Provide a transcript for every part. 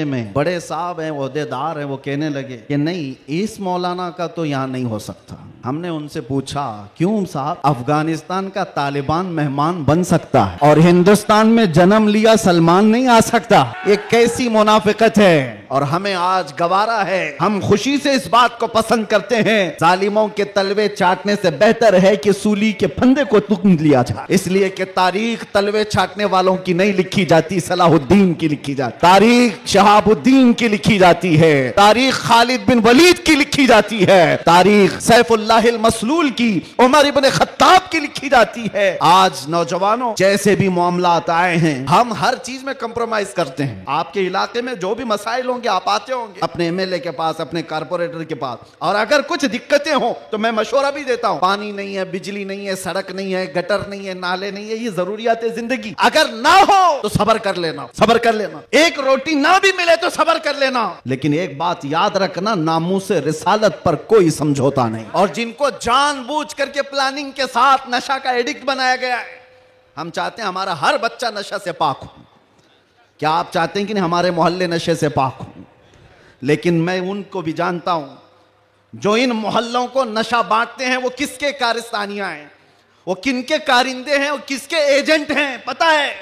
में बड़े साहब हैं, ओहदेदार हैं, वो कहने लगे कि नहीं, इस मौलाना का तो यहाँ नहीं हो सकता। हमने उनसे पूछा क्यों साहब? अफगानिस्तान का तालिबान मेहमान बन सकता है और हिंदुस्तान में जन्म लिया सलमान नहीं आ सकता? ये कैसी मुनाफिकत है। और हमें आज गवारा है, हम खुशी से इस बात को पसंद करते हैं, जालिमों के तलवे चाटने से बेहतर है कि सूली के फंदे को तुम लिया जाए। इसलिए कि तारीख तलवे चाटने वालों की नहीं लिखी जाती, सलाहुद्दीन की लिखी जाती, तारीख शहाबुद्दीन की लिखी जाती है, तारीख खालिद बिन वलीद की लिखी जाती है, तारीख सैफुल्लाहिल मसलूल की, उमर इब्न खत्ताब की लिखी जाती है। आज नौजवानों, जैसे भी मामलात आए हैं, हम हर चीज में कंप्रोमाइज करते हैं। आपके इलाके में जो भी मसाइल होंगे, आप आते होंगे अपने एमएलए के पास, अपने कारपोरेटर के पास, और अगर कुछ दिक्कतें हो तो मैं मशवरा भी देता हूं। पानी नहीं है, बिजली नहीं है, सड़क नहीं है, गटर नहीं है, नाले नहीं है, ये जरूरियात है जिंदगी। अगर ना हो तो सब्र कर लेना, सब्र कर लेना। एक रोटी ना भी मिले तो सब्र कर लेना, लेकिन एक बात याद रखना, नामूसे रिसालत पर कोई समझौता नहीं। और जिनको जानबूझ करके प्लानिंग के साथ नशा का एडिक्ट बनाया गया है, हम चाहते हैं हमारा हर बच्चा नशा से पाक हो। क्या आप चाहते हैं कि नहीं हमारे मोहल्ले नशे से पाक हो? लेकिन मैं उनको भी जानता हूं जो इन मोहल्लों को नशा बांटते हैं, वो किसके कारस्तानियां हैं, वो किनके कारिंदे हैं, वो किसके एजेंट हैं, पता है।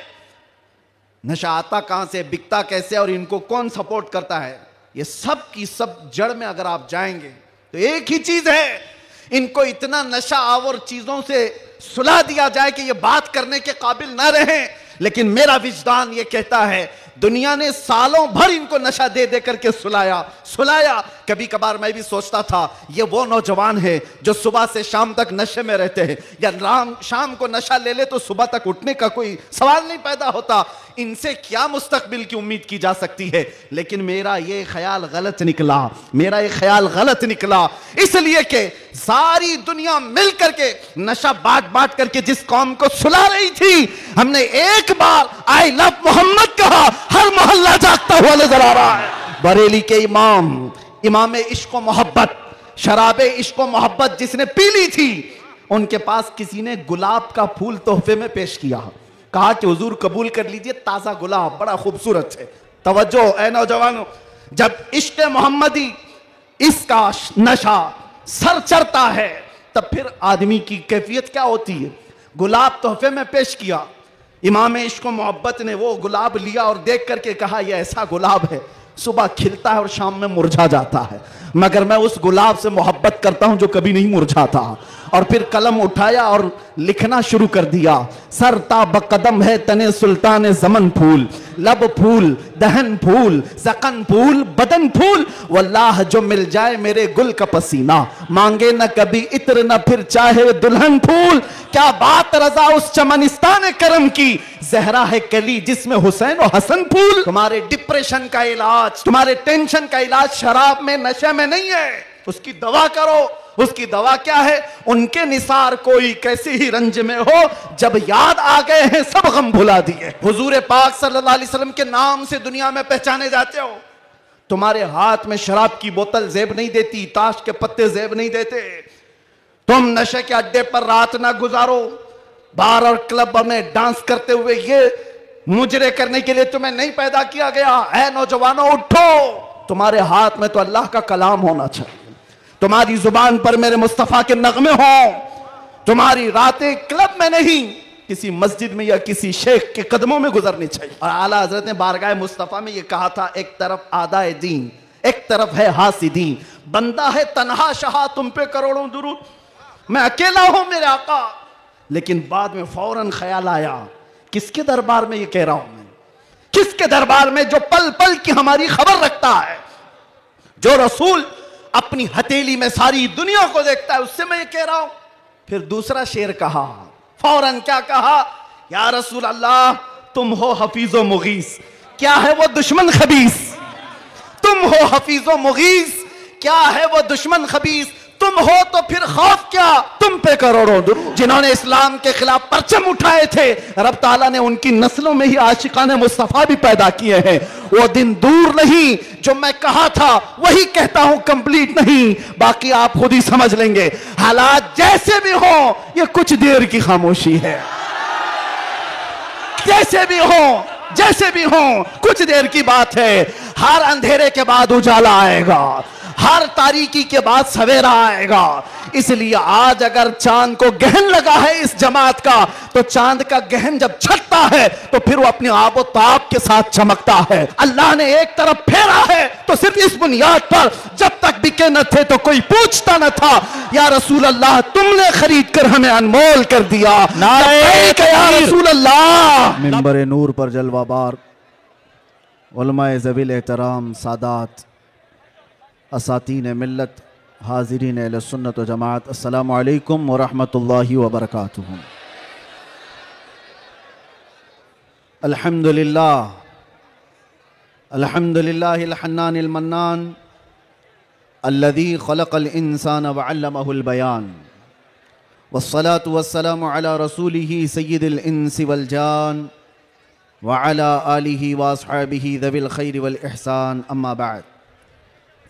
नशा आता कहां से, बिकता कैसे, और इनको कौन सपोर्ट करता है, ये सब की सब जड़ में अगर आप जाएंगे तो एक ही चीज है, इनको इतना नशा आवर चीजों से सुला दिया जाए कि ये बात करने के काबिल ना रहे। लेकिन मेरा विजदान ये कहता है, दुनिया ने सालों भर इनको नशा दे दे करके सुलाया। कभी कभार मैं भी सोचता था ये वो नौजवान है जो सुबह से शाम तक नशे में रहते हैं, या शाम को नशा ले ले तो सुबह तक उठने का कोई सवाल नहीं पैदा होता। इनसे क्या मुस्तकबिल की उम्मीद की जा सकती है? लेकिन मेरा ये ख्याल गलत निकला, मेरा ये ख्याल गलत निकला, इसलिए कि सारी दुनिया मिल करके नशा बांट करके जिस कौम को सुला रही थी, हमने एक बार आई लव मोहम्मद कहा, हर मोहल्ला जागता हुआ नजर आ रहा है। बरेली के इमाम इश्क व मोहब्बत, शराबे इश्क व मोहब्बत जिसने पी ली थी, उनके पास किसी ने गुलाब का फूल तोहफे में पेश किया, कहा कि हुजूर कबूल कर लीजिए, ताजा गुलाब बड़ा खूबसूरत है। तवज्जो ऐ नौजवानों, जब इश्क मोहम्मदी इसका नशा सर चढ़ता है तब फिर आदमी की कैफियत क्या होती है। गुलाब तोहफे में पेश किया, इमाम इश्क मोहब्बत ने वो गुलाब लिया और देख करके कहा यह ऐसा गुलाब है, सुबह खिलता है और शाम में मुरझा जाता है, मगर मैं उस गुलाब से मोहब्बत करता हूं जो कभी नहीं मुरझाता। और फिर कलम उठाया और लिखना शुरू कर दिया, सरता बकदम है तने सुल्तान जमन फूल, लब फूल, दहन फूल, जकन फूल, बदन फूल, वल्लाह जो मिल जाए मेरे गुल का पसीना, मांगे न कभी इत्र न फिर चाहे दुल्हन फूल। क्या बात रजा उस चमनिस्तान करम की, जहरा है कली जिसमें हुसैन और हसन फूल। तुम्हारे डिप्रेशन का इलाज, तुम्हारे टेंशन का इलाज शराब में, नशे में नहीं है, उसकी दवा करो। उसकी दवा क्या है? उनके निसार कोई कैसे ही रंज में हो, जब याद आ गए हैं सब गम भुला दिए। हुजूर पाक सल्लल्लाहु अलैहि वसल्लम के नाम से दुनिया में पहचाने जाते हो। तुम्हारे हाथ में शराब की बोतल जेब नहीं देती, ताश के पत्ते जेब नहीं देते। तुम नशे के अड्डे पर रात ना गुजारो, बार और क्लब में डांस करते हुए, ये मुजरे करने के लिए तुम्हें नहीं पैदा किया गया। ऐ नौजवानों उठो, तुम्हारे हाथ में तो अल्लाह का कलाम होना चाहिए, तुम्हारी जुबान पर मेरे मुस्तफा के नगमे हो, तुम्हारी रातें क्लब में नहीं किसी मस्जिद में या किसी शेख के कदमों में गुजरनी चाहिए। और आला हजरत ने बारगाह मुस्तफा में ये कहा था, एक तरफ आदाए दीन, एक तरफ है हासिदीन, बंदा है तन्हा शाह तुम पे करोड़ों दुरूद, मैं अकेला हूं मेरे आका। लेकिन बाद में फौरन ख्याल आया, किसके दरबार में ये कह रहा हूं मैं, किसके दरबार में जो पल पल की हमारी खबर रखता है, जो रसूल अपनी हथेली में सारी दुनिया को देखता है, उससे मैं ये कह रहा हूं। फिर दूसरा शेर कहा, फौरन क्या कहा, या रसूल अल्लाह तुम हो हफीजो मुगीस, क्या है वो दुश्मन खबीस, तुम हो हफीजो मुगीस, क्या है वो दुश्मन खबीस, तुम हो तो फिर खौफ क्या, तुम पे करोड़ों दुरूद। जिन्होंने इस्लाम के खिलाफ परचम उठाए थे, रब ताला ने उनकी नस्लों में ही आशिकाने मुस्तफा भी पैदा किए हैं। वो दिन दूर नहीं, जो मैं कहा था वही कहता हूं, कंप्लीट नहीं, बाकी आप खुद ही समझ लेंगे। हालात जैसे भी हो, ये कुछ देर की खामोशी है, जैसे भी हो, जैसे भी हो, कुछ देर की बात है। हर अंधेरे के बाद उजाला आएगा, हर तारीकी के बाद सवेरा आएगा। इसलिए आज अगर चांद को गहन लगा है इस जमात का, तो चांद का गहन जब छटता है तो फिर वो अपने आबो ताब के साथ चमकता है। अल्लाह ने एक तरफ फेरा है तो सिर्फ इस बुनियाद पर, जब तक बिके न थे तो कोई पूछता न था, या रसूल अल्लाह तुमने खरीद कर हमें अनमोल कर दिया। या रसूल अल्लाह। मिंबर नूर पर जलवाबार उलमाए ज़वील एहतराम सादात असातीन मिल्लत हाज़रीन अहले सुन्नत व जमात, अस्सलामु अलैकुम व रहमतुल्लाहि व बरकातुहू। अल्हम्दुलिल्लाह अल्हम्दुलिल्लाहिल हन्नानिल मन्नान अल्लज़ी खलक़ल इंसान व अल्लमहुल बयान, वस्सलातु वस्सलामु अला रसूलिही सय्यिदिल इंसी वल जान व अला आलिही व अस्हाबिही ज़विल खैरि वल इहसान, अम्मा बाद।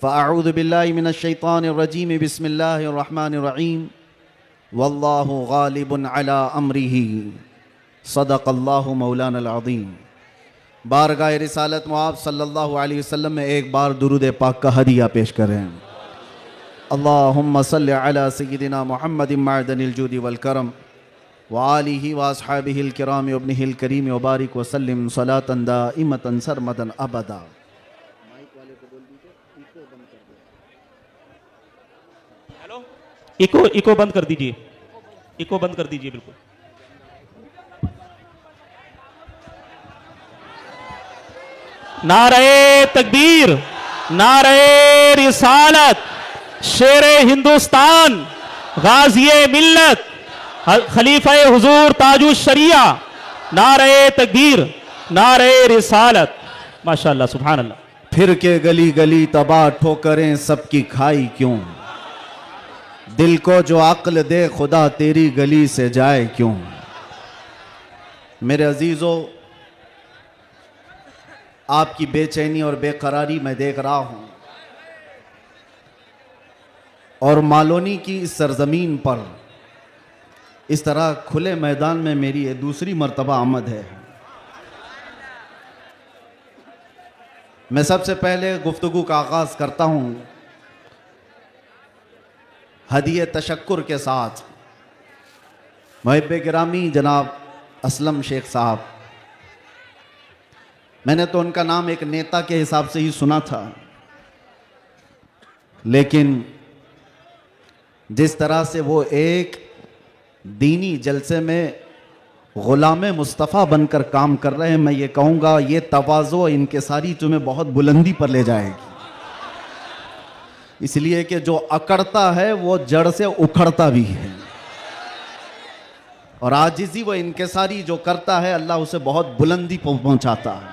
फ़अऊज़ु बिल्लाहि मिनश शैतानिर रजीम, बिस्मिल्लाहिर रहमानिर रहीम, वल्लाहु गालिबुन अला अम्रिही, सदक़ल्लाहु मौलानल अज़ीम। बारगाह रिसालत मुआब सल्लल्लाहु अलैहि वसल्लम में एक बार दुरूद पाक का हदिया पेश करें। अल्लाहुम्मा सल्लि अला सय्यिदिना मुहम्मदिन मअदनिल जूदि वल करम व आलिही व अस्हाबिहिल किराम व इब्निहिल करीम व बारिक व सल्लिम सलातन दाइमतन सरमदन अबदा। इको बंद कर दीजिए, इको बंद कर दीजिए बिल्कुल। नारे तकबीर, नारे रिसालत, शेरे हिंदुस्तान, गाज़िए मिल्लत, खलीफा हुजूर ताजुश शरिया, नारे तकबीर, नारे रिसालत। माशाअल्लाह, सुभान अल्लाह। फिर के गली गली तबाह ठोकरें सबकी खाई क्यों, दिल को जो अक्ल दे खुदा तेरी गली से जाए क्यों। मेरे अजीज़ों, आपकी बेचैनी और बेकरारी मैं देख रहा हूं, और मालोनी की इस सरजमीन पर इस तरह खुले मैदान में मेरी ये दूसरी मर्तबा आमद है। मैं सबसे पहले गुफ्तगू का आगाज़ करता हूं हदिये तशक्कुर के साथ मुहिब्बे गिरामी जनाब असलम शेख साहब। मैंने तो उनका नाम एक नेता के हिसाब से ही सुना था, लेकिन जिस तरह से वो एक दीनी जलसे में ग़ुलाम मुस्तफ़ा बनकर काम कर रहे हैं, मैं ये कहूँगा ये तवाज़ो इनकिसारी तुम्हें बहुत बुलंदी पर ले जाएगी। इसलिए कि जो अकड़ता है वो जड़ से उखड़ता भी है, और आजिज़ी व इनकिसारी जो करता है अल्लाह उसे बहुत बुलंदी पर पहुँचाता है।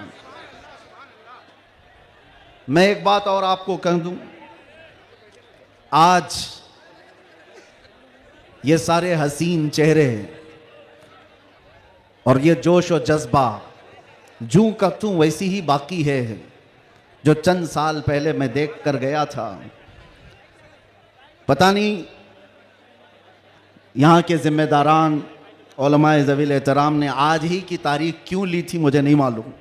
मैं एक बात और आपको कह दूं, आज ये सारे हसीन चेहरे और ये जोश और जज्बा जूं का तूं वैसी ही बाकी है जो चंद साल पहले मैं देख कर गया था। पता नहीं यहाँ के जिम्मेदारान उलमाए ज़वील एहतराम ने आज ही की तारीख क्यों ली थी, मुझे नहीं मालूम।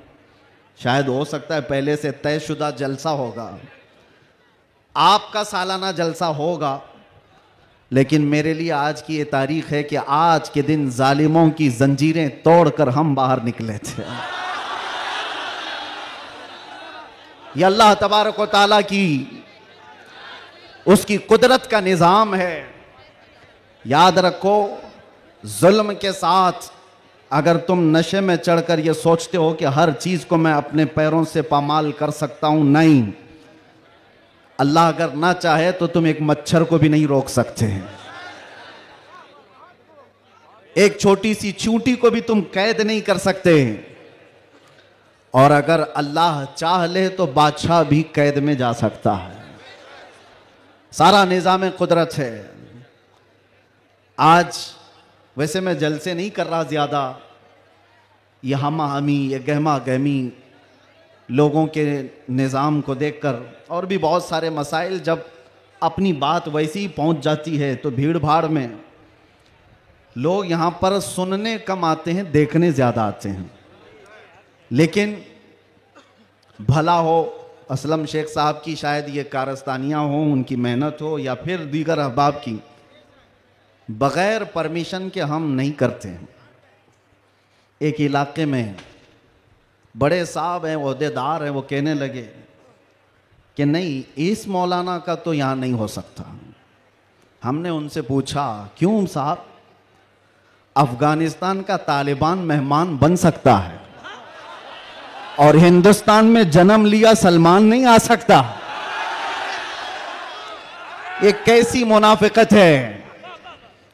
शायद हो सकता है पहले से तयशुदा जलसा होगा, आपका सालाना जलसा होगा, लेकिन मेरे लिए आज की ये तारीख है कि आज के दिन जालिमों की जंजीरें तोड़कर हम बाहर निकले थे। ये अल्लाह तबारक व तआला की उसकी कुदरत का निज़ाम है। याद रखो, जुल्म के साथ अगर तुम नशे में चढ़कर ये सोचते हो कि हर चीज़ को मैं अपने पैरों से पामाल कर सकता हूं, नहीं, अल्लाह अगर ना चाहे तो तुम एक मच्छर को भी नहीं रोक सकते हैं, एक छोटी सी चींटी को भी तुम कैद नहीं कर सकते, और अगर अल्लाह चाह ले तो बादशाह भी कैद में जा सकता है। सारा निज़ाम कुदरत है। आज वैसे मैं जलसे नहीं कर रहा ज़्यादा, ये हमा हमी, ये गहमा गहमी लोगों के निज़ाम को देखकर, और भी बहुत सारे मसाइल जब अपनी बात वैसी ही पहुंच जाती है तो भीड़ भाड़ में लोग यहाँ पर सुनने कम आते हैं, देखने ज़्यादा आते हैं। लेकिन भला हो असलम शेख साहब की शायद ये कारस्तानियाँ हों, उनकी मेहनत हो, या फिर दीगर अहबाब की, बग़ैर परमिशन के हम नहीं करते हैं। एक इलाके में बड़े साहब हैं, ओहदेदार हैं, वो कहने लगे कि नहीं, इस मौलाना का तो यहाँ नहीं हो सकता। हमने उनसे पूछा, क्यों साहब? अफगानिस्तान का तालिबान मेहमान बन सकता है और हिंदुस्तान में जन्म लिया सलमान नहीं आ सकता। ये कैसी मुनाफिकत है,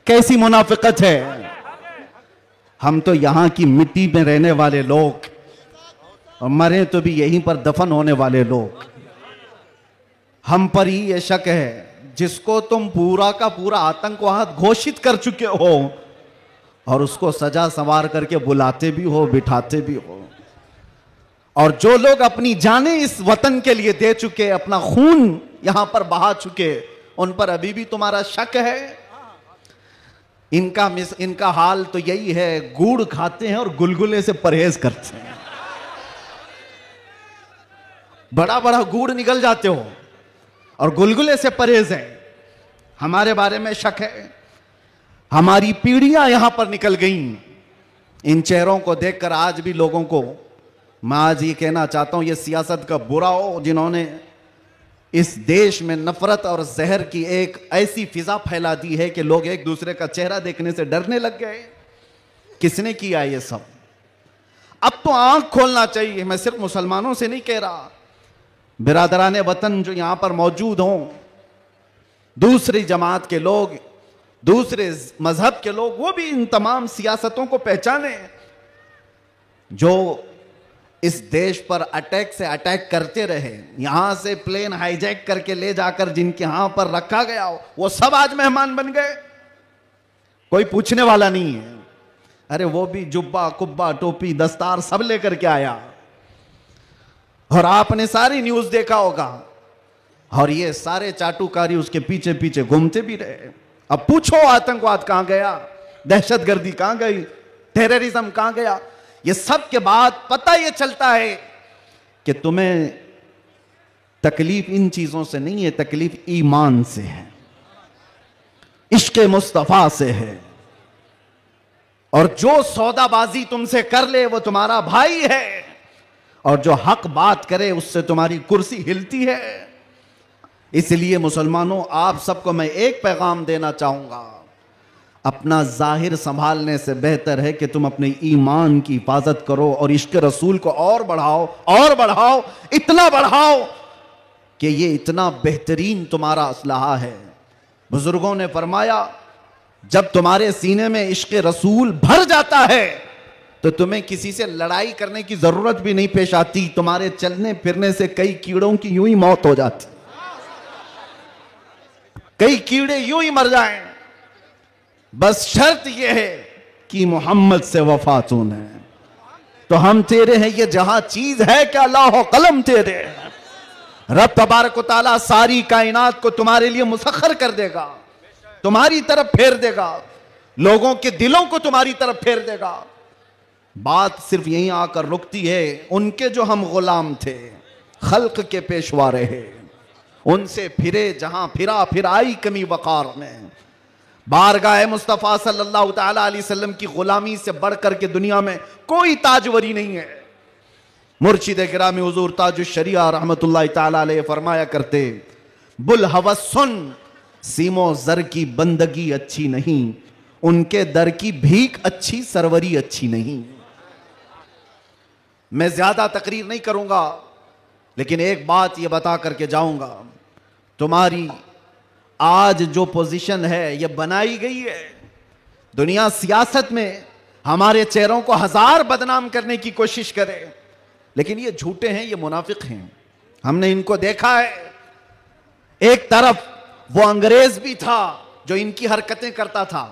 कैसी मुनाफिकत है। हम तो यहां की मिट्टी में रहने वाले लोग, और मरे तो भी यहीं पर दफन होने वाले लोग। हम पर ही ये शक है, जिसको तुम पूरा का पूरा आतंकवाद घोषित कर चुके हो और उसको सजा संवार करके बुलाते भी हो, बिठाते भी हो। और जो लोग अपनी जानें इस वतन के लिए दे चुके, अपना खून यहां पर बहा चुके, उन पर अभी भी तुम्हारा शक है। इनका हाल तो यही है, गुड़ खाते हैं और गुलगुले से परहेज करते हैं। बड़ा बड़ा गुड़ निकल जाते हो और गुलगुले से परहेज है। हमारे बारे में शक है। हमारी पीढ़ियां यहां पर निकल गईं। इन चेहरों को देखकर आज भी लोगों को, मैं आज ये कहना चाहता हूं, ये सियासत का बुरा हो जिन्होंने इस देश में नफरत और जहर की एक ऐसी फिजा फैला दी है कि लोग एक दूसरे का चेहरा देखने से डरने लग गए। किसने किया ये सब? अब तो आंख खोलना चाहिए। मैं सिर्फ मुसलमानों से नहीं कह रहा, बिरादराने वतन जो यहां पर मौजूद हों, दूसरी जमात के लोग, दूसरे मजहब के लोग, वो भी इन तमाम सियासतों को पहचाने जो इस देश पर अटैक से अटैक करते रहे। यहां से प्लेन हाईजैक करके ले जाकर जिनके यहां पर रखा गया हो, वो सब आज मेहमान बन गए। कोई पूछने वाला नहीं है। अरे वो भी जुब्बा कुब्बा टोपी दस्तार सब लेकर के आया, और आपने सारी न्यूज देखा होगा, और ये सारे चाटुकारी उसके पीछे पीछे घूमते भी रहे। अब पूछो आतंकवाद कहां गया, दहशतगर्दी कहां गई, टेररिज्म कहां गया? ये सब के बाद पता ये चलता है कि तुम्हें तकलीफ इन चीजों से नहीं है, तकलीफ ईमान से है, इश्क मुस्तफा से है। और जो सौदाबाजी तुमसे कर ले वो तुम्हारा भाई है, और जो हक बात करे उससे तुम्हारी कुर्सी हिलती है। इसलिए मुसलमानों, आप सबको मैं एक पैगाम देना चाहूंगा, अपना जाहिर संभालने से बेहतर है कि तुम अपने ईमान की हिफाजत करो और इश्क रसूल को और बढ़ाओ, और बढ़ाओ, इतना बढ़ाओ कि ये इतना बेहतरीन तुम्हारा असलहा है। बुजुर्गों ने फरमाया, जब तुम्हारे सीने में इश्क रसूल भर जाता है तो तुम्हें किसी से लड़ाई करने की जरूरत भी नहीं पेश आती। तुम्हारे चलने फिरने से कई कीड़ों की यूं ही मौत हो जाती, कई कीड़े यूं ही मर जाएं। बस शर्त यह है कि मोहम्मद से वफा तूने, तो हम तेरे हैं, ये जहां चीज है कि अल्लाह कलम तेरे। रब तबारक व तआला सारी कायनात को तुम्हारे लिए मुसख्खर कर देगा, तुम्हारी तरफ फेर देगा, लोगों के दिलों को तुम्हारी तरफ फेर देगा। बात सिर्फ यहीं आकर रुकती है। उनके जो हम गुलाम थे, खल्क के पेशवा रहे, उनसे फिरे जहां फिरा, फिर आई कमी वकार में। बारगाह मुस्तफ़ा सल्लल्लाहु तआला अलैहि वसल्लम की गुलामी से बढ़कर के दुनिया में कोई ताजवरी नहीं है। मुर्शिद गिरामी हुजूर ताजुश शरिया रहमतुल्लाह तआला अलैह फरमाया करते, बुल हवस सुन, सीमो जर की बंदगी अच्छी नहीं, उनके दर की भीख अच्छी, सरवरी अच्छी नहीं। मैं ज्यादा तकरीर नहीं करूंगा, लेकिन एक बात यह बता करके जाऊंगा, तुम्हारी आज जो पोजीशन है ये बनाई गई है। दुनिया सियासत में हमारे चेहरों को हजार बदनाम करने की कोशिश करे, लेकिन ये झूठे हैं, ये मुनाफिक हैं। हमने इनको देखा है। एक तरफ वो अंग्रेज भी था जो इनकी हरकतें करता था।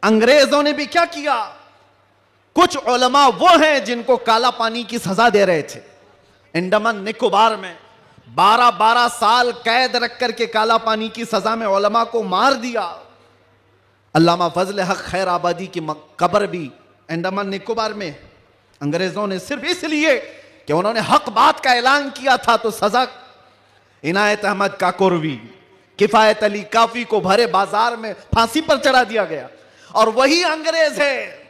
अंग्रेजों ने भी क्या किया? कुछ उलमा वो हैं जिनको काला पानी की सजा दे रहे थे। अंडमान निकोबार में 12-12 साल कैद रख करके काला पानी की सजा में उलमा को मार दिया। अल्लामा फजल हक खैर आबादी की कब्र भी अंडमान निकोबार में। अंग्रेजों ने सिर्फ इसलिए कि उन्होंने हक बात का ऐलान किया था तो सजा इनायत अहमद काकोरवी, किफायत अली काफी को भरे बाजार में फांसी पर चढ़ा दिया गया। और वही अंग्रेज है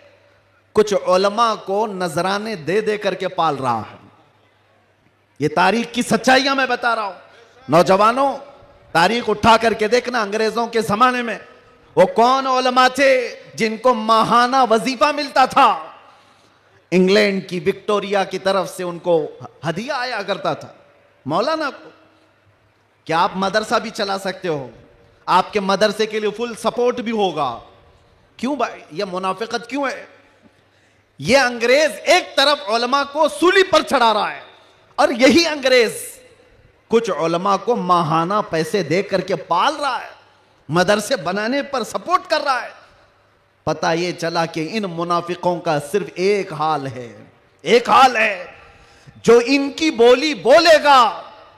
कुछ उलमा को नजराने दे दे करके पाल रहा है। ये तारीख की सच्चाइयां मैं बता रहा हूं। नौजवानों, तारीख उठा करके देखना, अंग्रेजों के जमाने में वो कौन उलमा थे जिनको माहाना वजीफा मिलता था। इंग्लैंड की विक्टोरिया की तरफ से उनको हदिया आया करता था। मौलाना को क्या आप मदरसा भी चला सकते हो, आपके मदरसे के लिए फुल सपोर्ट भी होगा। क्यों भाई, ये मुनाफिकत क्यों है? ये अंग्रेज एक तरफ उलमा को सूली पर चढ़ा रहा है और यही अंग्रेज कुछ उलमा को माहाना पैसे दे करके पाल रहा है, मदरसे बनाने पर सपोर्ट कर रहा है। पता ये चला कि इन मुनाफिकों का सिर्फ एक हाल है, एक हाल है, जो इनकी बोली बोलेगा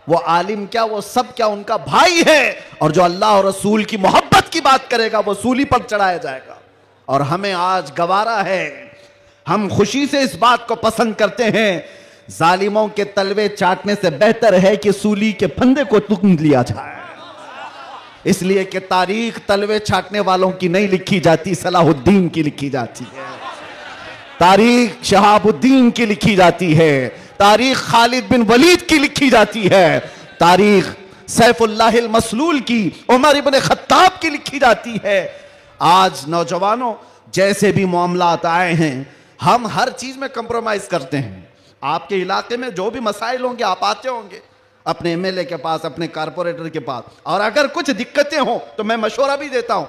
वो आलिम क्या, वो सब क्या उनका भाई है, और जो अल्लाह और रसूल की मोहब्बत की बात करेगा वो सूली पर चढ़ाया जाएगा। और हमें आज गवारा है, हम खुशी से इस बात को पसंद करते हैं, जालिमों के तलवे चाटने से बेहतर है कि सूली के फंदे को तुम लिया जाए। इसलिए कि तारीख तलवे चाटने वालों की नहीं लिखी जाती, सलाहुद्दीन की लिखी जाती है। तारीख शहाबुद्दीन की लिखी जाती है, तारीख खालिद बिन वलीद की लिखी जाती है, तारीख सैफुल्लाहिल मसलूल की, उमर इब्न खत्ताब की लिखी जाती है। आज नौजवानों, जैसे भी मामलात आए हैं, हम हर चीज में कंप्रोमाइज करते हैं। आपके इलाके में जो भी मसाइल होंगे आप आते होंगे अपने एमएलए के पास, अपने कारपोरेटर के पास, और अगर कुछ दिक्कतें हो तो मैं मशवरा भी देता हूं।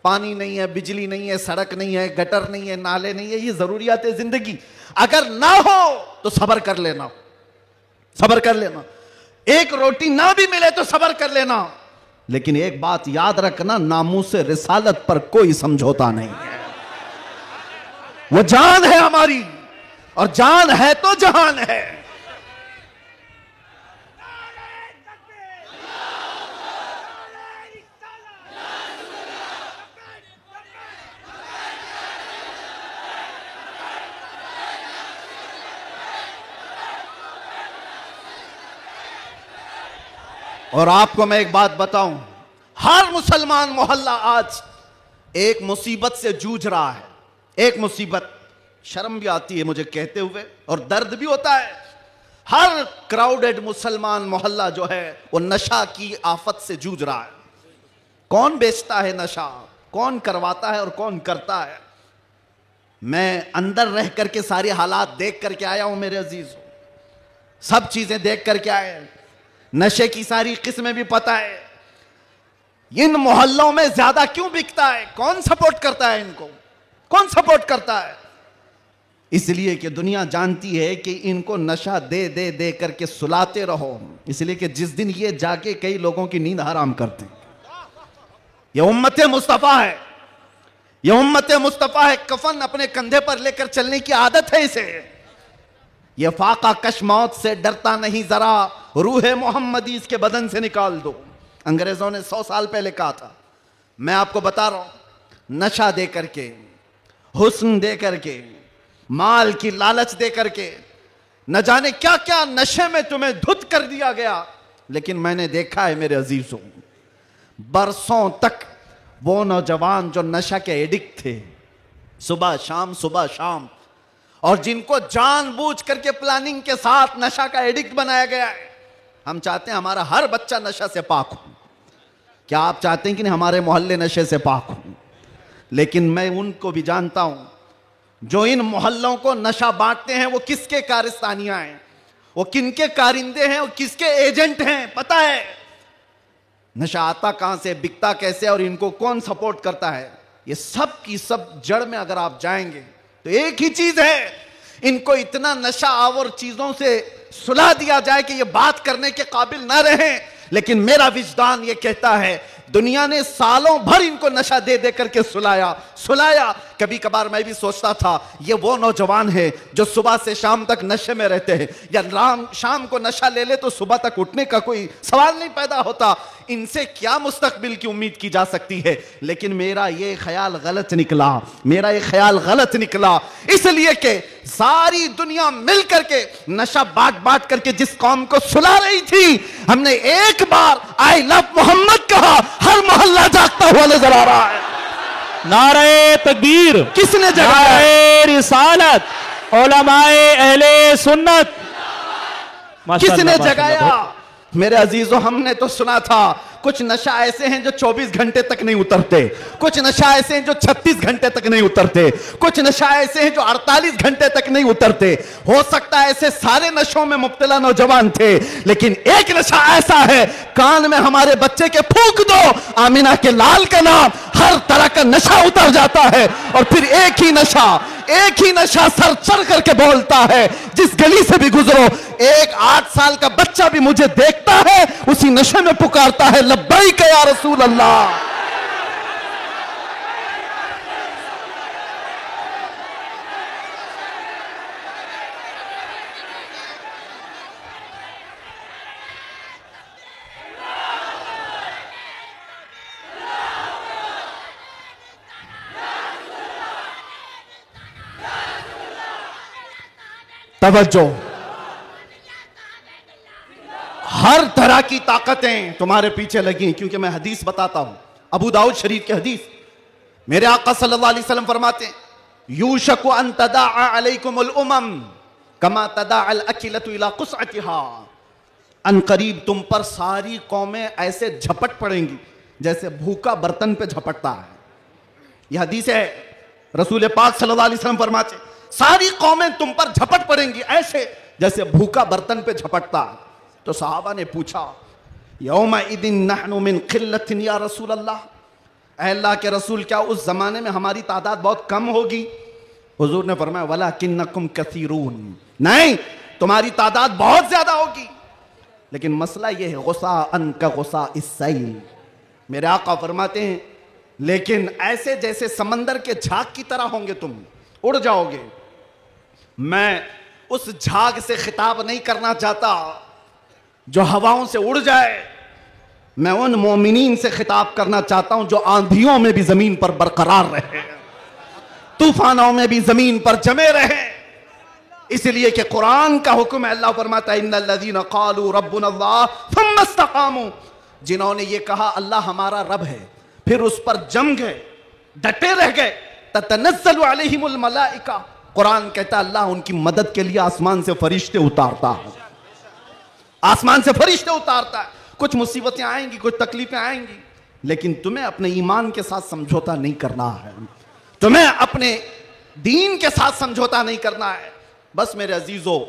पानी नहीं है, बिजली नहीं है, सड़क नहीं है, गटर नहीं है, नाले नहीं है, ये जरूरियात जिंदगी अगर ना हो तो सब्र कर लेना, सब्र कर लेना। एक रोटी ना भी मिले तो सब्र कर लेना, लेकिन एक बात याद रखना, नामूस रिसालत पर कोई समझौता नहीं है। वो जान है हमारी, और जान है तो जहान है। और आपको मैं एक बात बताऊं, हर मुसलमान मोहल्ला आज एक मुसीबत से जूझ रहा है, एक मुसीबत। शर्म भी आती है मुझे कहते हुए और दर्द भी होता है। हर क्राउडेड मुसलमान मोहल्ला जो है वो नशा की आफत से जूझ रहा है। कौन बेचता है नशा, कौन करवाता है और कौन करता है? मैं अंदर रह करके सारे हालात देख करके आया हूं मेरे अजीज, सब चीजें देख करके आए हैं, नशे की सारी किस्में भी पता है। इन मोहल्लों में ज्यादा क्यों बिकता है, कौन सपोर्ट करता है इनको, कौन सपोर्ट करता है? इसलिए कि दुनिया जानती है कि इनको नशा दे दे दे करके सुलाते रहो, इसलिए कि जिस दिन ये जाके कई लोगों की नींद हराम करते। ये उम्मत मुस्तफा है, ये उम्मत मुस्तफा है। कफन अपने कंधे पर लेकर चलने की आदत है इसे। ये फाका कश मौत से डरता नहीं जरा, रूह मोहम्मदी इसके बदन से निकाल दो। अंग्रेजों ने 100 साल पहले कहा था। मैं आपको बता रहा हूं, नशा दे करके, हुस्न दे करके, माल की लालच दे करके, न जाने क्या क्या नशे में तुम्हें धुत कर दिया गया। लेकिन मैंने देखा है मेरे अजीजों, बरसों तक वो नौजवान जो नशा के एडिक्ट थे, सुबह शाम, और जिनको जानबूझ करके प्लानिंग के साथ नशा का एडिक्ट बनाया गया है। हम चाहते हैं हमारा हर बच्चा नशा से पाक हो। क्या आप चाहते हैं कि नहीं हमारे मोहल्ले नशे से पाक हो? लेकिन मैं उनको भी जानता हूं जो इन मोहल्लों को नशा बांटते हैं, वो किसके कारिस्तानियां हैं, वो किनके कारिंदे हैं, वो किसके एजेंट हैं, पता है। नशा आता कहां से, बिकता कैसे, और इनको कौन सपोर्ट करता है, ये सब की सब जड़ में अगर आप जाएंगे तो एक ही चीज है, इनको इतना नशा आवर चीजों से सुला दिया जाए कि ये बात करने के काबिल ना रहे। लेकिन मेरा विजदान ये कहता है, दुनिया ने सालों भर इनको नशा दे दे करके सुलाया कभी कभार मैं भी सोचता था ये वो नौजवान है जो सुबह से शाम तक नशे में रहते हैं, या शाम को नशा ले ले तो सुबह तक उठने का कोई सवाल नहीं पैदा होता, इनसे क्या मुस्तकबिल की उम्मीद की जा सकती है। लेकिन मेरा ये ख्याल गलत निकला, मेरा ये ख्याल गलत निकला, इसलिए कि सारी दुनिया मिल करके नशा बांट बांट करके जिस कौम को सुला रही थी, हमने एक बार आई लव मोहम्मद कहा, हर मोहल्ला जागता हुआ नजर आ रहा है। नारे तकबीर, किसने जगाया? नारे रिसालत, उलमाए अहले सुन्नत, किसने जगाया? मेरे अजीजों, हमने तो सुना था कुछ नशा ऐसे हैं जो 24 घंटे तक नहीं उतरते, कुछ नशा ऐसे हैं जो 36 घंटे तक नहीं उतरते, कुछ नशा ऐसे हैं जो 48 घंटे तक नहीं उतरते। हो सकता है ऐसे सारे नशों में मुब्तला नौजवान थे, लेकिन एक नशा ऐसा है, कान में हमारे बच्चे के फूंक दो आमिना के लाल का नाम, हर तरह का नशा उतर जाता है। और फिर एक ही नशा सर चढ़ करके बोलता है, जिस गली से भी गुजरो एक 8 साल का बच्चा भी मुझे देखता है, उसी नशे में पुकारता है लब्बैक या रसूल अल्लाह। तवज्जो, हर तरह की ताकतें तुम्हारे पीछे लगी, क्योंकि मैं हदीस बताता हूं, अबू दाऊद शरीफ की हदीस। मेरे आका सल्लल्लाहु अलैहि वसल्लम फरमाते हैं, यूशकु अन तदाअ अलैकुमुल उमम कमा तदाअल अकिलतु इला कुसअतिहा। अन करीब तुम पर सारी कौमें ऐसे झपट पड़ेंगी जैसे भूखा बर्तन पे झपटता है। यह हदीस है, रसूल पाक सल्लल्लाहु अलैहि वसल्लम फरमाते, सारी कौमें तुम पर झपट पड़ेंगी ऐसे जैसे भूखा बर्तन पे झपटता है। तो सहाबा ने पूछा, यौमा इदिन नहनु मिन खिल्लतिन या रसूल अल्लाह, अल्लाह के रसूल क्या उस जमाने में हमारी तादाद बहुत कम होगी? हुजूर ने फरमाया, वलाकिन्नकुम कसीरून, नहीं तुम्हारी तादाद बहुत ज्यादा होगी, लेकिन मसला यह है गुस्सा अन का गुस्सा इस्सैल। मेरे आका फरमाते हैं, लेकिन ऐसे जैसे समंदर के झाग की तरह होंगे, तुम उड़ जाओगे। मैं उस झाग से खिताब नहीं करना चाहता जो हवाओं से उड़ जाए, मैं उन मोमिनीन से खिताब करना चाहता हूं जो आंधियों में भी जमीन पर बरकरार रहे, तूफानों में भी जमीन पर जमे रहे। इसलिए कि कुरान का हुक्म है, अल्लाह फरमाता है, इन्नल्लज़ीना क़ालू रब्बुनल्लाह थुम्मा इस्तक़ामू, जिन्होंने ये कहा अल्लाह हमारा रब है, फिर उस पर जम गए, डटे रह गए, ततनज़्ज़लु अलैहिमुल मलाइका, कुरान कहता है अल्लाह उनकी मदद के लिए आसमान से फरिश्ते उतारता है, आसमान से फरिश्ते उतारता है। कुछ मुसीबतें आएंगी, कुछ तकलीफें आएंगी, लेकिन तुम्हें अपने ईमान के साथ समझौता नहीं करना है, तुम्हें अपने दीन के साथ समझौता नहीं करना है। बस मेरे अजीजों,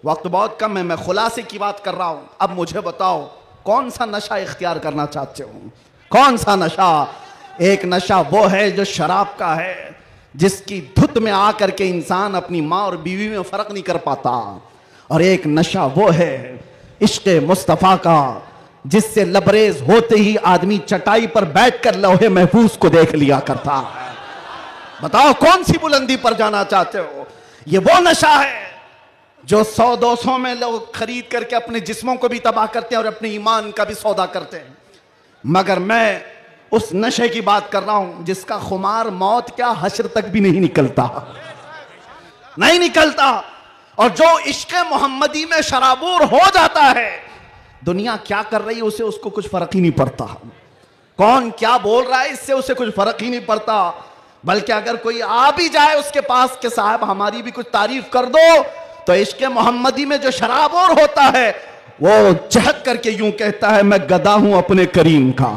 वक्त बहुत कम है, मैं खुलासे की बात कर रहा हूं। अब मुझे बताओ कौन सा नशा इख्तियार करना चाहते हो? कौन सा नशा? एक नशा वो है जो शराब का है, जिसकी धुत में आकर के इंसान अपनी माँ और बीवी में फर्क नहीं कर पाता। और एक नशा वो है इश्क़े मुस्तफ़ा का, जिससे लबरेज होते ही आदमी चटाई पर बैठकर लौहे महफूज को देख लिया करता है। बताओ कौन सी बुलंदी पर जाना चाहते हो? ये वो नशा है जो 100-200 में लोग खरीद करके अपने जिस्मों को भी तबाह करते हैं और अपने ईमान का भी सौदा करते हैं। मगर मैं उस नशे की बात कर रहा हूं जिसका खुमार मौत क्या हश्र तक भी नहीं निकलता, नहीं निकलता। और जो इश्क़े मोहम्मदी में शराबूर हो जाता है, दुनिया क्या कर रही है उसे उसको कुछ फर्क ही नहीं पड़ता, कौन क्या बोल रहा है इससे उसे कुछ फर्क ही नहीं पड़ता। बल्कि अगर कोई आ भी जाए उसके पास के साहब हमारी भी कुछ तारीफ कर दो, तो इश्क़े मोहम्मदी में जो शराबूर होता है वो चहक करके यूं कहता है, मैं गदा हूं अपने करीम का,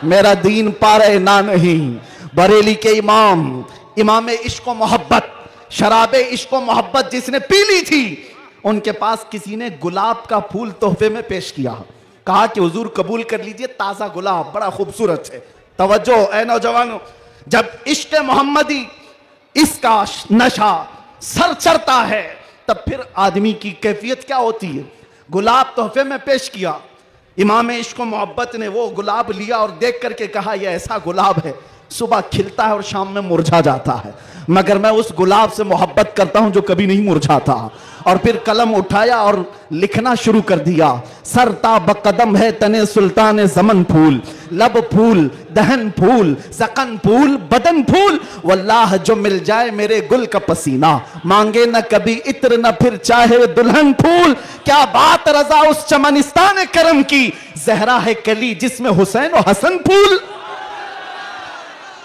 मेरा दीन पारे ना नहीं। बरेली के इमाम इश्क़ मोहब्बत, शराबे इश्क़ मोहब्बत जिसने पी ली थी, उनके पास किसी ने गुलाब का फूल तोहफे में पेश किया, कहा कि हुजूर कबूल कर लीजिए, ताज़ा गुलाब बड़ा खूबसूरत है। तवज्जो ऐ नौजवानों, जब इश्क़ मोहम्मदी इसका नशा सर चढ़ता है, तब फिर आदमी की कैफियत क्या होती है? गुलाब तोहफे में पेश किया, इमाम इश्क़ मोहब्बत ने वो गुलाब लिया और देख करके कहा यह ऐसा गुलाब है सुबह खिलता है और शाम में मुरझा जाता है, मगर मैं उस गुलाब से मोहब्बत करता हूं जो कभी नहीं मुरझाता। और फिर कलम उठाया और लिखना शुरू कर दिया। सरता बकदम है तने सुल्तान जमन फूल, लब फूल दहन फूल सकन फूल बदन फूल, वल्लाह जो मिल जाए मेरे गुल का पसीना, मांगे न कभी इत्र न फिर चाहे दुल्हन फूल। क्या बात रजा उस चमनिस्तान करम की, जहरा है कली जिसमें हुसैन और हसन फूल।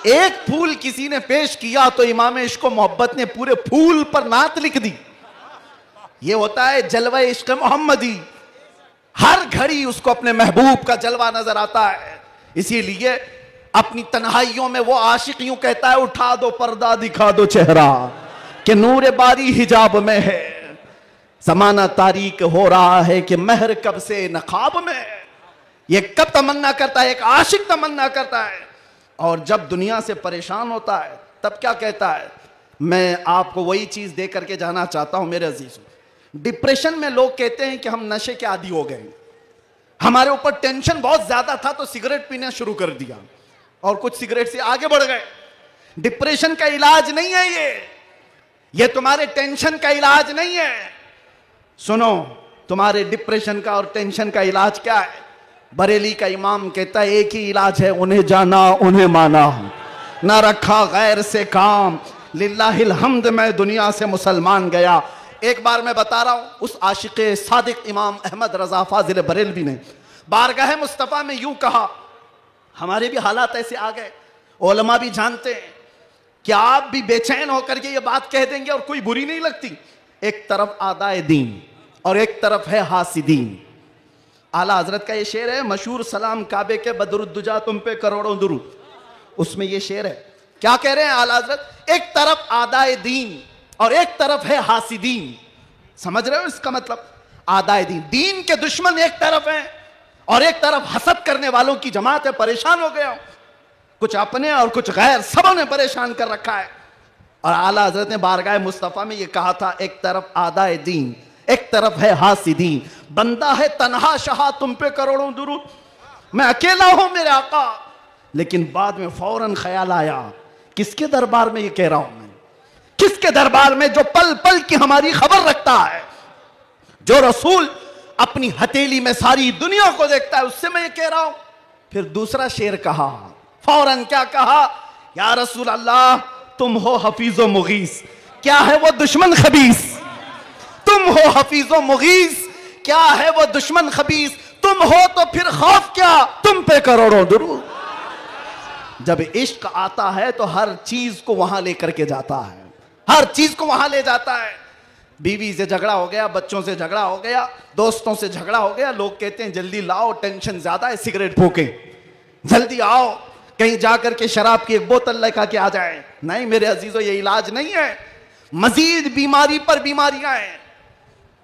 एक फूल किसी ने पेश किया तो इमाम इश्क व मोहब्बत ने पूरे फूल पर नात लिख दी। ये होता है जलवा इश्क मोहम्मदी, हर घड़ी उसको अपने महबूब का जलवा नजर आता है। इसीलिए अपनी तन्हाइयों में वो आशिक यूं कहता है, उठा दो पर्दा दिखा दो चेहरा कि नूर बारी हिजाब में है। जमाना तारीक हो रहा है कि महर कब से नकाब में। ये कब तमन्ना करता है, एक आशिक तमन्ना करता है। और जब दुनिया से परेशान होता है तब क्या कहता है, मैं आपको वही चीज दे करके जाना चाहता हूं मेरे अजीज। डिप्रेशन में लोग कहते हैं कि हम नशे के आदी हो गए, हमारे ऊपर टेंशन बहुत ज्यादा था तो सिगरेट पीना शुरू कर दिया और कुछ सिगरेट से आगे बढ़ गए। डिप्रेशन का इलाज नहीं है ये तुम्हारे टेंशन का इलाज नहीं है। सुनो, तुम्हारे डिप्रेशन का और टेंशन का इलाज क्या है? बरेली का इमाम कहता है एक ही इलाज है, उन्हें जाना उन्हें माना, ना रखा गैर से काम, लिल्लाहिल हम्द मैं दुनिया से मुसलमान गया। एक बार मैं बता रहा हूं, उस आशिक सादिक इमाम अहमद रजा फाजिल बरेलवी ने बारगाह मुस्तफ़ा में यूं कहा, हमारे भी हालात ऐसे आ गए, उलमा भी जानते हैं कि आप भी बेचैन होकर के ये बात कह देंगे और कोई बुरी नहीं लगती। एक तरफ आदाए दीन और एक तरफ है हासिदीन। आला हजरत का ये शेर है मशहूर, सलाम काबे के बदरुद्दुजा तुम पे करोड़ों दुरूद, उसमें ये शेर है। क्या कह रहे हैं आला हजरत? एक तरफ आदाए दीन और एक तरफ है हासिदीन। समझ रहे हो इसका मतलब? आदाए दीन, दीन के दुश्मन एक तरफ हैं और एक तरफ हसद करने वालों की जमात है। परेशान हो गया, कुछ अपने और कुछ गैर, सबों ने परेशान कर रखा है। और आला हजरत ने बारगाह मुस्तफ़ा में ये कहा था, एक तरफ आदाए दीन एक तरफ है हासिदीन। बंदा है तन्हा शाह तुम पे करोड़ों दुरूद, मैं अकेला हूं मेरे आका। लेकिन बाद में फौरन ख्याल आया, किसके दरबार में ये कह रहा हूं मैं? किसके दरबार में जो पल पल की हमारी खबर रखता है, जो रसूल अपनी हथेली में सारी दुनिया को देखता है, उससे मैं ये कह रहा हूं। फिर दूसरा शेर कहा, फौरन क्या कहा? या रसूल अल्लाह तुम हो हफीजो मुगीस, क्या है वो दुश्मन खबीस? तुम हो हफीजो मुगीस, क्या है वो दुश्मन खबीस? तुम हो तो फिर खौफ क्या, तुम पे करोड़ों दुरूद। जब इश्क आता है तो हर चीज को वहां लेकर के जाता है, हर चीज को वहां ले जाता है। बीवी से झगड़ा हो गया, बच्चों से झगड़ा हो गया, दोस्तों से झगड़ा हो गया, लोग कहते हैं जल्दी लाओ, टेंशन ज्यादा है, सिगरेट फूके, जल्दी आओ, कहीं जाकर के शराब की एक बोतल लेकर के आ जाए। नहीं मेरे अजीजों, ये इलाज नहीं है, मजीद बीमारी पर बीमारियां हैं।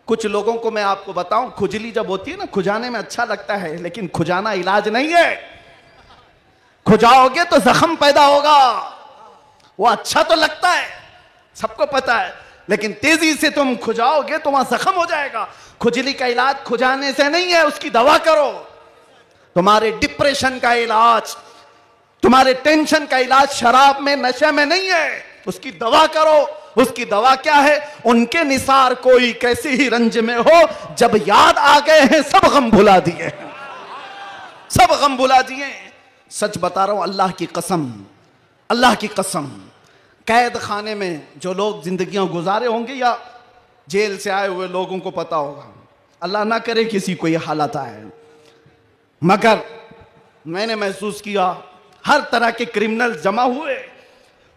कुछ लोगों को मैं आपको बताऊं, खुजली जब होती है ना, खुजाने में अच्छा लगता है, लेकिन खुजाना इलाज नहीं है। खुजाओगे तो जख्म पैदा होगा, वो अच्छा तो लगता है, सबको पता है, लेकिन तेजी से तुम खुजाओगे तो वहां जख्म हो जाएगा। खुजली का इलाज खुजाने से नहीं है, उसकी दवा करो। तुम्हारे डिप्रेशन का इलाज, तुम्हारे टेंशन का इलाज शराब में, नशे में नहीं है, उसकी दवा करो। उसकी दवा क्या है? उनके निसार कोई कैसे ही रंज में हो, जब याद आ गए हैं सब गम भुला दिए, सब गम भुला दिए। सच बता रहा हूं, अल्लाह की कसम, अल्लाह की कसम, कैद खाने में जो लोग जिंदगियां गुजारे होंगे या जेल से आए हुए लोगों को पता होगा, अल्लाह ना करे किसी को ये हालत आए, मगर मैंने महसूस किया हर तरह के क्रिमिनल जमा हुए,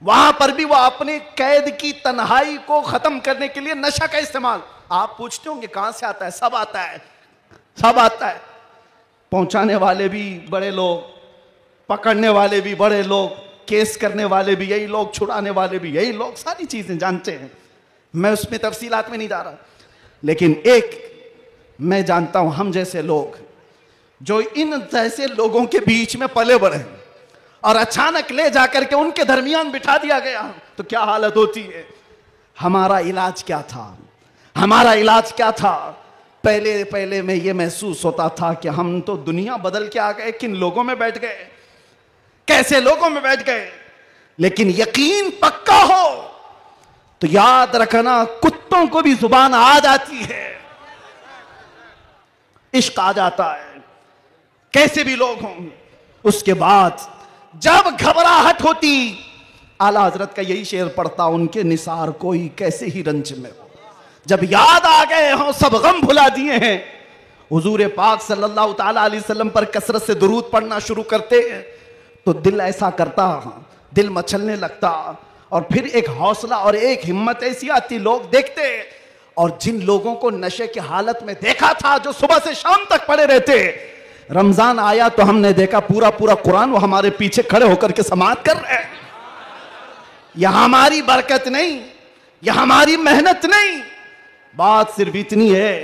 वहां पर भी वो अपने कैद की तन्हाई को खत्म करने के लिए नशा का इस्तेमाल। आप पूछते होंगे कहां से आता है? सब आता है, सब आता है। पहुंचाने वाले भी बड़े लोग, पकड़ने वाले भी बड़े लोग, केस करने वाले भी यही लोग, छुड़ाने वाले भी यही लोग, सारी चीजें जानते हैं। मैं उसमें तफसीलात में नहीं जा रहा, लेकिन एक मैं जानता हूं, हम जैसे लोग जो इन जैसे लोगों के बीच में पले बढ़े और अचानक ले जाकर के उनके दरमियान बिठा दिया गया तो क्या हालत होती है। हमारा इलाज क्या था? हमारा इलाज क्या था? पहले पहले में यह महसूस होता था कि हम तो दुनिया बदल के आ गए, किन लोगों में बैठ गए। कैसे लोगों में बैठ गए। लेकिन यकीन पक्का हो तो याद रखना, कुत्तों को भी जुबान आ जाती है, इश्क आ जाता है, कैसे भी लोग हों। उसके बाद जब घबराहट होती, आला हजरत का यही शेर पढ़ता, उनके निसार कोई कैसे ही रंज में हो। जब याद आ गए हों, सब गम भुला दिए हैं, हुजूर पाक सल्लल्लाहु ताला अलैहि वसल्लम पर कसरत से दुरूद पढ़ना शुरू करते हैं तो दिल ऐसा करता, दिल मचलने लगता, और फिर एक हौसला और एक हिम्मत ऐसी आती, लोग देखते। और जिन लोगों को नशे की हालत में देखा था, जो सुबह से शाम तक पड़े रहते, रमजान आया तो हमने देखा पूरा पूरा कुरान वो हमारे पीछे खड़े होकर के समाअत कर रहे हैं। यह हमारी बरकत नहीं, यह हमारी मेहनत नहीं, बात सिर्फ इतनी है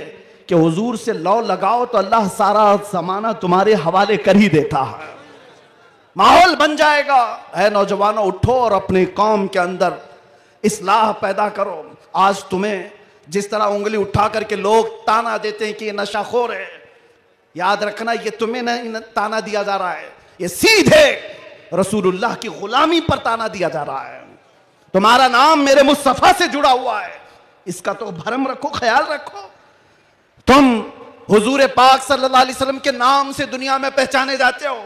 कि हुजूर से लौ लगाओ तो अल्लाह सारा जमाना तुम्हारे हवाले कर ही देता है, माहौल बन जाएगा। है नौजवानों, उठो और अपने कौम के अंदर इस्लाह पैदा करो। आज तुम्हें जिस तरह उंगली उठा करके लोग ताना देते हैं कि ये नशाखोर है, याद रखना ये तुम्हें नहीं ताना दिया जा रहा है, ये सीधे रसूलुल्लाह की गुलामी पर ताना दिया जा रहा है। तुम्हारा नाम मेरे मुस्तफा से जुड़ा हुआ है, इसका तो भरम रखो, ख्याल रखो। तुम हुजूर पाक सल्लल्लाहु अलैहि वसल्लम के नाम से दुनिया में पहचाने जाते हो।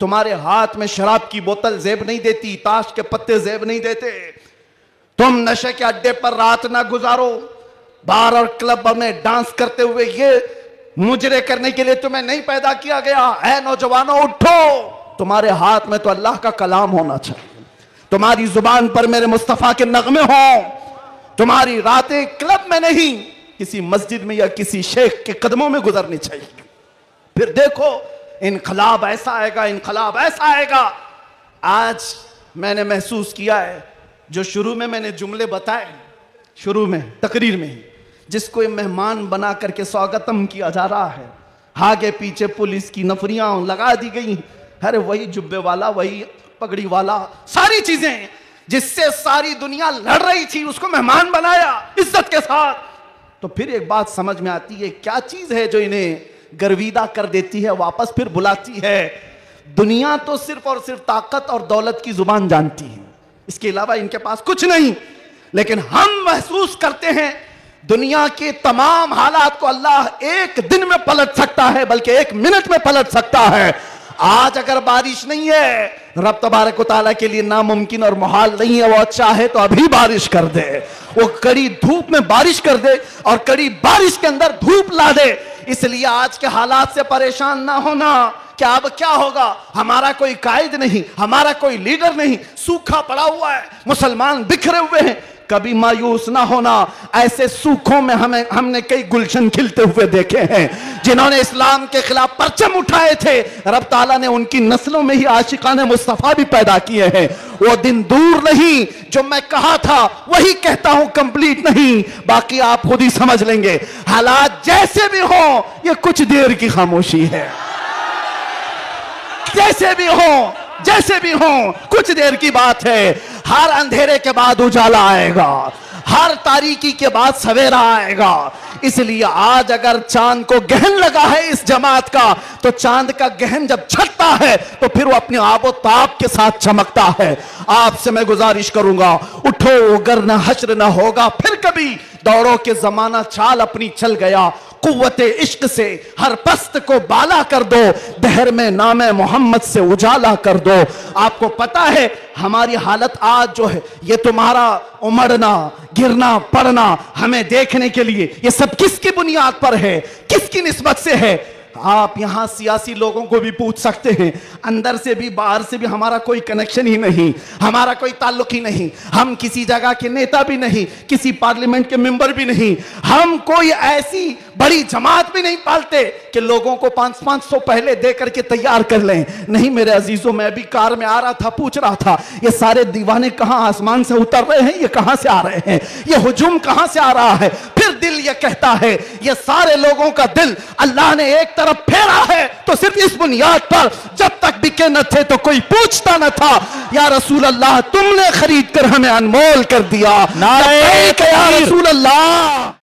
तुम्हारे हाथ में शराब की बोतल जेब नहीं देती, ताश के पत्ते जेब नहीं देते। तुम नशे के अड्डे पर रात ना गुजारो, बार और क्लब में डांस करते हुए, ये मुजरे करने के लिए तुम्हें नहीं पैदा किया गया। है नौजवानों, उठो, तुम्हारे हाथ में तो अल्लाह का कलाम होना चाहिए, तुम्हारी जुबान पर मेरे मुस्तफा के नगमे हों, तुम्हारी रातें क्लब में नहीं, किसी मस्जिद में या किसी शेख के कदमों में गुजरनी चाहिए। फिर देखो इनकलाब ऐसा आएगा, इनकलाब ऐसा आएगा। आज मैंने महसूस किया है, जो शुरू में मैंने जुमले बताए, शुरू में तकरीर में, जिसको मेहमान बना करके स्वागतम किया जा रहा है, आगे पीछे पुलिस की नफरियां लगा दी गई। अरे वही जुब्बे वाला, वही पगड़ी वाला, सारी चीजें जिससे सारी दुनिया लड़ रही थी, उसको मेहमान बनाया इज्जत के साथ। तो फिर एक बात समझ में आती है, क्या चीज है जो इन्हें गर्विदा कर देती है, वापस फिर बुलाती है। दुनिया तो सिर्फ और सिर्फ ताकत और दौलत की जुबान जानती है, इसके अलावा इनके पास कुछ नहीं। लेकिन हम महसूस करते हैं दुनिया के तमाम हालात को अल्लाह एक दिन में पलट सकता है, बल्कि एक मिनट में पलट सकता है। आज अगर बारिश नहीं है, रब तबारक व तआला के लिए नामुमकिन और मुहाल नहीं है, वो चाहे तो अभी बारिश कर दे, वो कड़ी धूप में बारिश कर दे और कड़ी बारिश के अंदर धूप ला दे। इसलिए आज के हालात से परेशान ना होना कि अब क्या होगा, हमारा कोई कायद नहीं, हमारा कोई लीडर नहीं, सूखा पड़ा हुआ है, मुसलमान बिखरे हुए हैं। कभी मायूस ना होना, ऐसे सूखों में हमने कई गुलशन खिलते हुए देखे हैं। जिन्होंने इस्लाम के खिलाफ परचम उठाए थे, रब ताला ने उनकी नस्लों में ही आशिकाने मुस्तफा भी पैदा किए हैं। वो दिन दूर नहीं, जो मैं कहा था वही कहता हूं, कंप्लीट नहीं, बाकी आप खुद ही समझ लेंगे। हालात जैसे भी हो, ये कुछ देर की खामोशी है। जैसे भी हो, जैसे भी हो, कुछ देर की बात है। हर अंधेरे के बाद उजाला आएगा, हर तारीकी के बाद सवेरा आएगा। इसलिए आज अगर चांद को गहन लगा है इस जमात का, तो चांद का गहन जब छटता है तो फिर वो अपने आबो ताब के साथ चमकता है। आपसे मैं गुजारिश करूंगा, उठो, अगर न हश्र न होगा फिर कभी, दौड़ो के जमाना चाल अपनी चल गया। कुव्वते इश्क से हर पस्त को बाला कर दो, दहर में नामे मोहम्मद से उजाला कर दो। आपको पता है हमारी हालत आज जो है, ये तुम्हारा उमड़ना, गिरना, पड़ना हमें देखने के लिए, ये सब किसकी बुनियाद पर है, किसकी निस्बत से है? आप यहां सियासी लोगों को भी पूछ सकते हैं, अंदर से भी बाहर से भी हमारा कोई कनेक्शन ही नहीं, हमारा कोई ताल्लुक ही नहीं। हम किसी जगह के नेता भी नहीं, किसी पार्लियामेंट के मेंबर भी नहीं, हम कोई ऐसी बड़ी जमात भी नहीं पालते कि लोगों को 500-500 पहले दे करके तैयार कर लें। नहीं मेरे अजीजों, मैं भी कार में आ रहा था, पूछ रहा था ये सारे दीवाने कहां आसमान से उतर रहे हैं, ये कहां से आ रहे हैं, ये हुजूम कहां से आ रहा है? फिर दिल ये कहता है, ये सारे लोगों का दिल अल्लाह ने एक तरफ फेरा है तो सिर्फ इस बुनियाद पर, जब तक बिके न थे तो कोई पूछता न था, या रसूल अल्लाह तुमने खरीद कर हमें अनमोल कर दिया। नारे या रसूल अल्लाह।